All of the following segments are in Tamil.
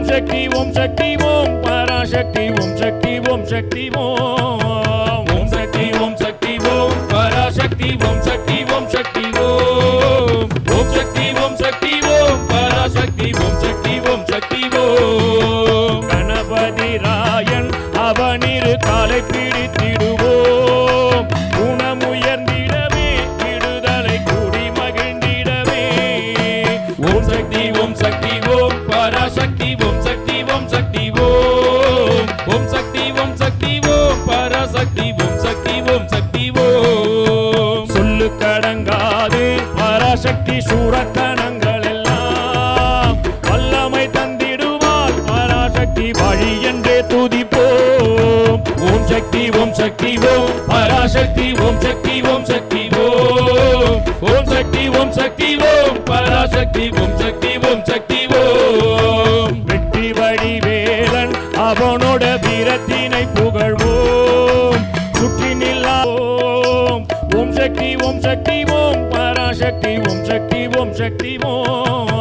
சக்தி ஓம் சக்தி ஓம் பராசக்தி ஓம் சக்தி ஓம் சக்தி ஓம் ஓம் சக்தி ஓம் சக்தி ஓம் பராசக்தி ஓம் சக்தி ஓம் சக்தி ஓம் ஓம் சக்தி ஓம் சக்தி ஓம் பராசக்தி ஓம் சக்தி ஓம் சக்தி ஓம் கணபதி ராயன் அவனிரு காலை பிடித்திடுவோம் குணமுயர்ந்திடவே விடுதலை கூடி மகிழ்ந்திடவே ஓம் சக்தி ஓம் சக்தி ஓம் பராசக்தி ஓம் சக்தி ஓம் சக்தி ஓம் ஓம் சக்தி ஓம் சக்தி ஓம் பராசக்தி ஓம் சக்தி ஓம் சக்தி ஓம் சொல்லு கடங்காது பராசக்தி சூரத்தனங்கள் எல்லாம் வல்லமை தந்திடுவார் பராசக்தி வழி என்றே துதிப்போம் ஓம் சக்தி ஓம் சக்தி ஓம் பராசக்தி ஓம் சக்தி ஓம் சக்தி ஓம் ஓம் சக்தி ஓம் சக்தி ஓம் பராசக்தி ஓம் சக்தி ஓம் சக்தி ஓம் வெற்றி வடிவேலன் அவனோட வீரத்தினை புகழ்வோம் சுற்றி நில்லாவோம் ஓம் சக்தி ஓம் சக்தி ஓம் பராசக்தி ஓம் சக்தி ஓம் சக்தி ஓம்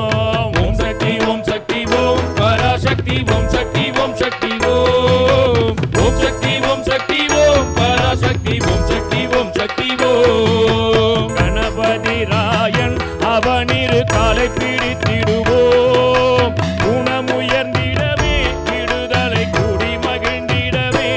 ஓம் சக்தி ஓம் சக்தி ஓம் பராசக்தி ஓம் சக்தி ஓம் சக்தி ஓம் ஓம் சக்தி ஓம் சக்தி ஓம் பராசக்தி ஓம் சக்தி ஓம் சக்தி ஓம் கணபதி ராயன் அவனிரு காலை பிடித்திடுவோம் குணமுயர்ந்திடவே விடுதலை கூடி மகிழ்ந்திடவே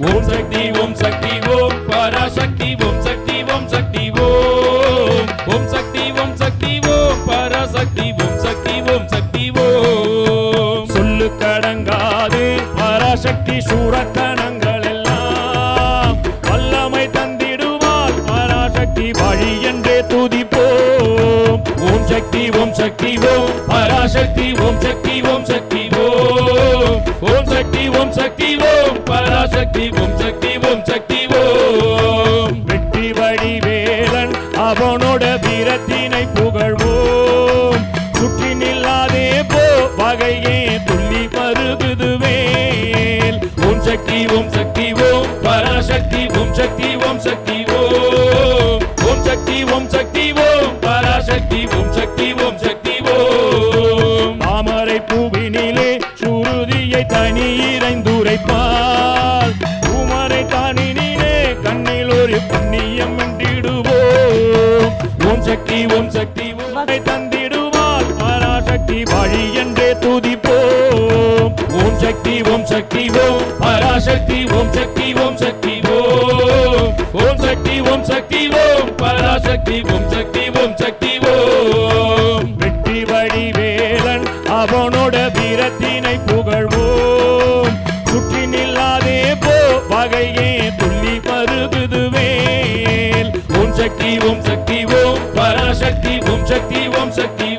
ஓம் சக்தி ஓம் சக்தி ஓம் பராசக்தி ஓம் சக்தி ஓம் சக்தி ஓம் ஓம் சக்தி ஓம் சக்தி ஓம் பராசக்தி ஓம் சக்தி ஓம் சக்தி ஓம் சொல்லு கடங்காது பராசக்தி சூரத்தனங்கள் எல்லாம் வல்லமை தந்திடுவார் பராசக்தி வழி என்றே துதிப்போம் ஓம் சக்தி ஓம் சக்தி ஓம் பராசக்தி ஓம் சக்தி ஓம் சக்தி ஓம் ஓம் சக்தி ஓம் சக்தி ஓம் பராசக்தி ஓம் சக்தி ஓம் சக்தி ஓம் வெற்றி வடிவேலன் அவனோட வீரத்தினை புகழ்வோம் சுற்றி நில்லாதே போ வகையே துள்ளி மருகுது வேல் ஓம் சக்தி ஓம் சக்தி ஓம் பராசக்தி ஓம் சக்தி ஓம் சக்தி ஓம் ஓம் சக்தி ஓம் சக்தி ஓம் பராசக்தி ஓம் சக்தி ஓம் சக்தி ஓம் தாமரை பூவினிலே சுருதியை தனி இறைந்துரைப்பார் பூமரை தானினிலே கண்ணில் ஒரு புண்ணியம் என்றிடுவோம் ஓம் சக்தி ஓம் சக்தி ஓமை தந்திடுவார் பராசக்தி வழி என்றே துதிப்போம் ஓம் சக்தி ஓம் சக்தி ஓம் பராசக்தி ஓம் சக்தி ஓம் சக்தி ஓம் ஓம் சக்தி ஓம் சக்தி ஓம் பராசக்தி ஓம் சக்தி ஓம் சக்தி ஓம் வெற்றி வடிவேலன் அவனோட வீரத்தினை புகழ்வோம் சுற்றி நில்லாதே போ வகையே துள்ளி மருகுது வேல் ஓம் சக்தி ஓம் சக்தி ஓம் பராசக்தி ஓம் சக்தி ஓம் சக்தி